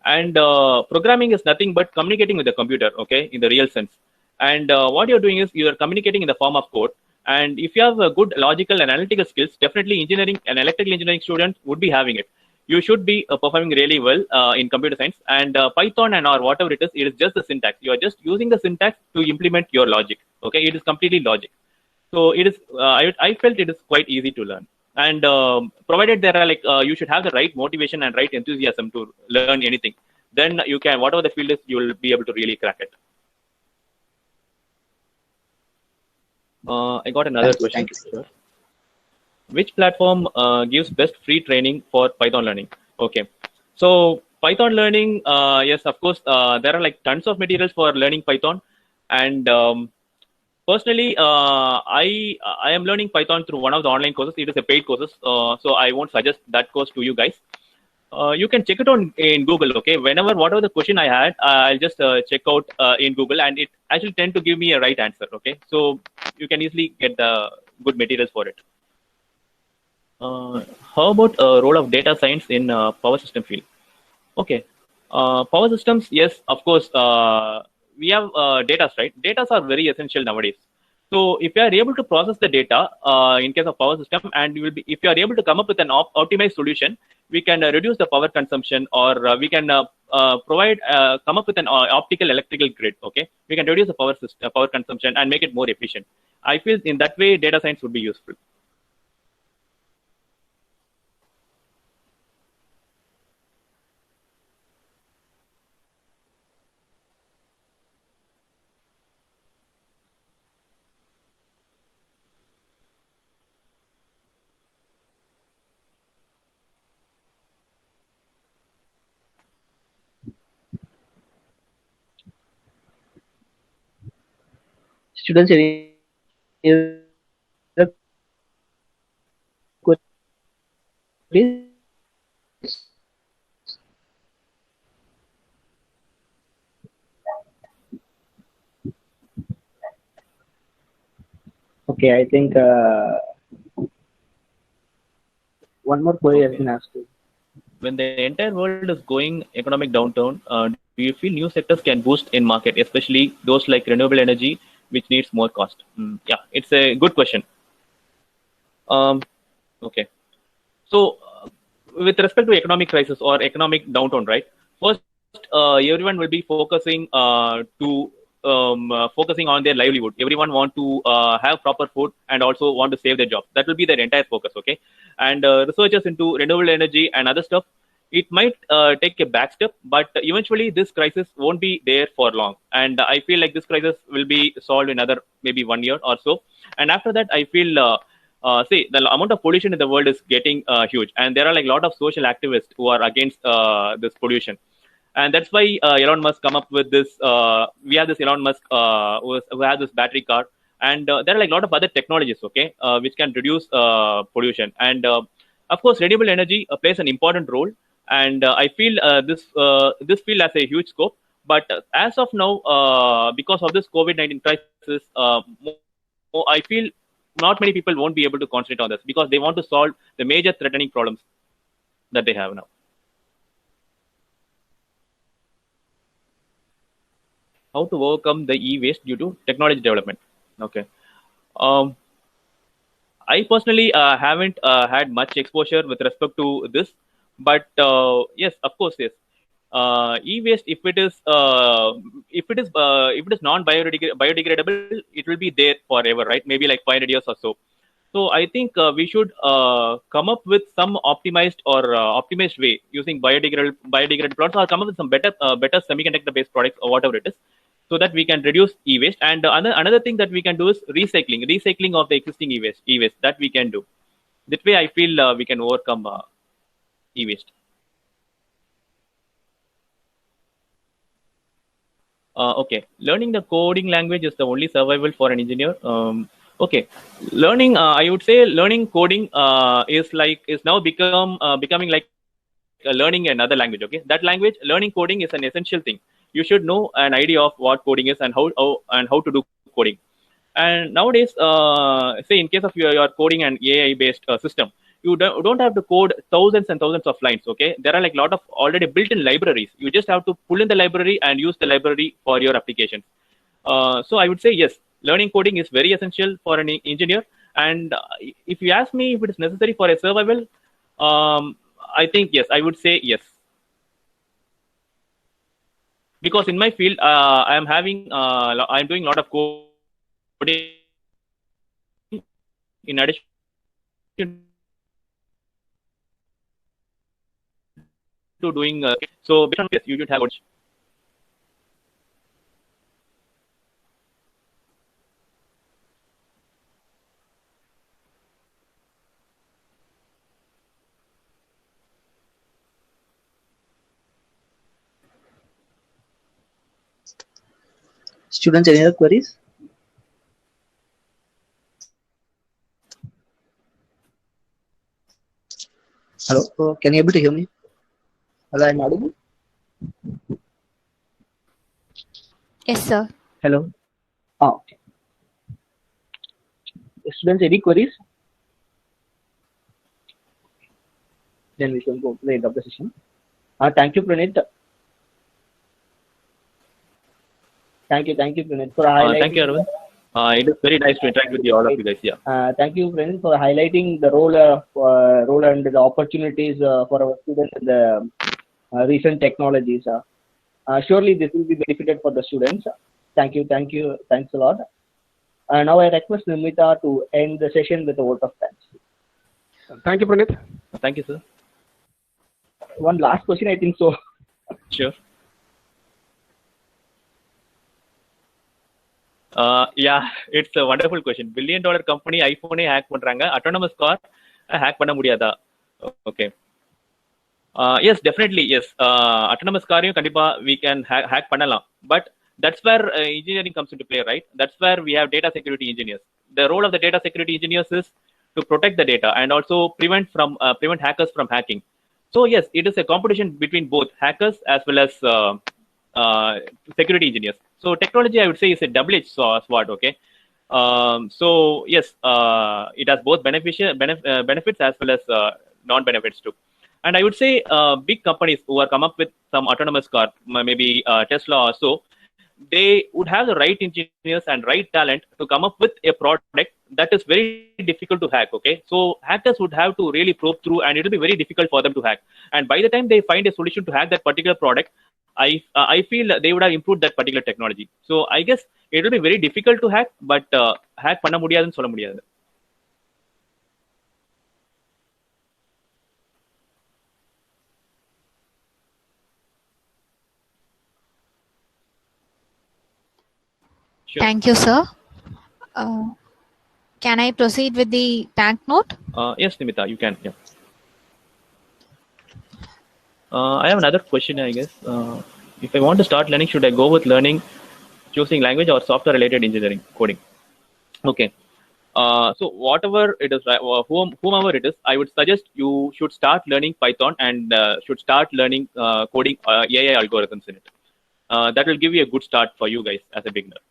and programming is nothing but communicating with the computer. Okay, in the real sense. And what you're doing is you are communicating in the form of code. And if you have a good logical and analytical skills, definitely engineering and electrical engineering students would be having it. You should be performing really well in computer science. And Python and or whatever it is just the syntax. You are just using the syntax to implement your logic. Okay, it is completely logic. So it is. I felt it is quite easy to learn, and provided there are you should have the right motivation and right enthusiasm to learn anything. Then you can, whatever the field is, you will be able to really crack it. I got another question. Thank you, sir. Which platform gives best free training for Python learning? Okay, so Python learning, yes, of course, there are like tons of materials for learning Python, and personally, I am learning Python through one of the online courses. It is a paid courses, so I won't suggest that course to you guys. You can check it on in Google. Okay, whenever whatever the question I had, I'll just check out in Google, and it actually tend to give me a right answer. Okay, so you can easily get the good materials for it. How about role of data science in power system field? Okay. Power systems, yes, of course. We have data, right? Data are very essential nowadays. So if you are able to process the data in case of power system, and you will be, if you are able to come up with an optimized solution, we can reduce the power consumption, or we can provide come up with an optical electrical grid. Okay, we can reduce the power system, power consumption and make it more efficient. I feel in that way, data science would be useful. Students, any other queries? Okay, I think one more query has Okay. been asked. When the entire world is going economic downturn, do you feel new sectors can boost in market, especially those like renewable energy, which needs more cost? Yeah, it's a good question. Um, okay. So, with respect to economic crisis or economic downturn, right? First, everyone will be focusing to focusing on their livelihood. Everyone want to have proper food and also want to save their job. That will be their entire focus. Okay, and researchers into renewable energy and other stuff. It might take a back step, but eventually this crisis won't be there for long. And I feel like this crisis will be solved in another maybe 1 year or so. And after that, I feel see the amount of pollution in the world is getting huge, and there are like a lot of social activists who are against this pollution, and that's why Elon Musk come up with this. We have this Elon Musk who has this battery car, and there are like a lot of other technologies, okay, which can reduce pollution, and of course, renewable energy plays an important role, and I feel this field has a huge scope. But as of now, because of this COVID-19 crisis, I feel not many people won't be able to concentrate on this because they want to solve the major threatening problems that they have now. How to overcome the e-waste due to technology development? Okay. Um, I personally haven't had much exposure with respect to this, but yes, of course, yes. E-waste, if it is non-biodegradable, it will be there forever, right? Maybe like 500 years or so. So I think we should come up with some optimized or optimized way using biodegradable products, or come up with some better semiconductor based products or whatever it is, so that we can reduce e-waste. And another thing that we can do is recycling of the existing e-waste that we can do. That way, I feel we can overcome e-waste. Okay, learning the coding language is the only survival for an engineer. Okay, learning. I would say learning coding is now becoming like learning another language. Okay, that language, learning coding is an essential thing. You should know an idea of what coding is and how to do coding. And nowadays, say in case of your coding and AI based system, you don't have to code thousands and thousands of lines. Okay, there are like a lot of already built in libraries. You just have to pull in the library and use the library for your application. So I would say yes, learning coding is very essential for an engineer. And if you ask me if it is necessary for a survival, I think yes, I would say yes. Because in my field, I'm doing a lot of coding in addition to doing. So based on yes, you should have. Students, any other queries? Hello, can you able to hear me? Hello, I'm audible. Yes, sir. Hello. Okay. Students, any queries? Then we can go to the end of the session. Thank you, Pranit. Thank you, Pranit, for highlighting. Thank you, Arvind. It is very nice to interact with you, all of you guys. Yeah. Thank you, Pranit, for highlighting the role and the opportunities for our students in the recent technologies. Surely this will be benefited for the students. Thank you, thanks a lot. Now I request Nimita to end the session with a vote of thanks. Thank you, Pranit. Thank you, sir. One last question, I think so. Sure. Yeah, it's a wonderful question. $1 billion company iPhone hack பண்றாங்க, autonomous car hack பண்ண முடியாதா? Okay. Yes, definitely yes. Autonomous car கண்டிப்பா we can hack பண்ணலாம். But that's where engineering comes into play, right? That's where we have data security engineers. The role of the data security engineers is to protect the data and also prevent hackers from hacking. So yes, it is a competition between both hackers as well as security engineers. So technology, I would say, is a double-edged sword. Okay. So yes, it has both benefits as well as non-benefits too. And I would say big companies who are come up with some autonomous car, maybe Tesla or so, they would have the right engineers and right talent to come up with a product that is very difficult to hack. Okay, so hackers would have to really probe through, and it will be very difficult for them to hack. And by the time they find a solution to hack that particular product, I feel they would have improved that particular technology. So I guess it will be very difficult to hack, but hack பண்ண முடியாதுன்னு சொல்ல முடியாது. Sure. Thank you, sir. Can I proceed with the thank note? Yes, Nimita, you can. Yeah. I have another question, I guess. If I want to start learning, should I go with learning, choosing language or software-related engineering, coding? Okay. So whatever it is, whomever it is, I would suggest you should start learning Python and should start learning coding AI algorithms in it. That will give you a good start for you guys as a beginner.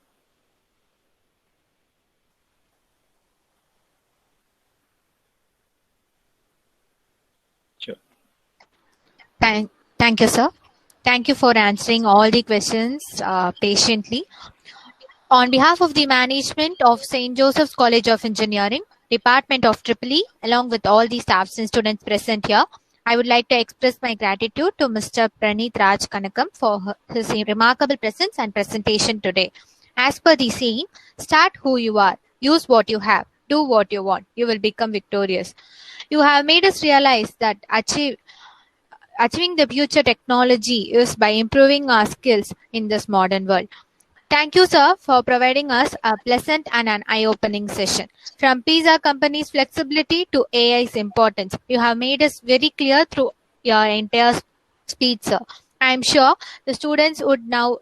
Sure. Thank you, sir. Thank you for answering all the questions patiently. On behalf of the management of St. Joseph's College of Engineering, Department of EEE, along with all the staffs and students present here, I would like to express my gratitude to Mr. Pranit Raj Kanakam for his remarkable presence and presentation today. As per the saying, start who you are, use what you have, do what you want, you will become victorious. You have made us realize that achieving the future technology is by improving our skills in this modern world. Thank you, sir, for providing us a pleasant and an eye-opening session. From pizza company's flexibility to AI's importance, you have made us very clear through your entire speech, sir. I am sure the students would now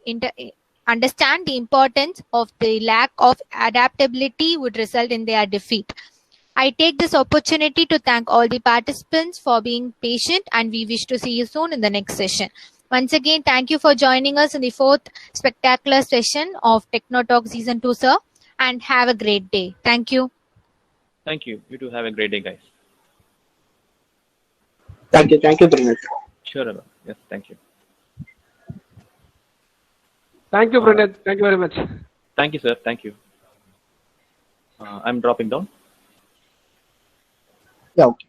understand the importance of the lack of adaptability would result in their defeat. I take this opportunity to thank all the participants for being patient, and we wish to see you soon in the next session. Once again, thank you for joining us in the fourth spectacular session of Techno Talk Season 2, sir, and have a great day. Thank you. Thank you. You too have a great day, guys. Thank you very much. Sure, Abha. Yes, thank you. Thank you, Pranit. Thank you very much. Thank you, sir. Thank you. I'm dropping down. Yeah, okay.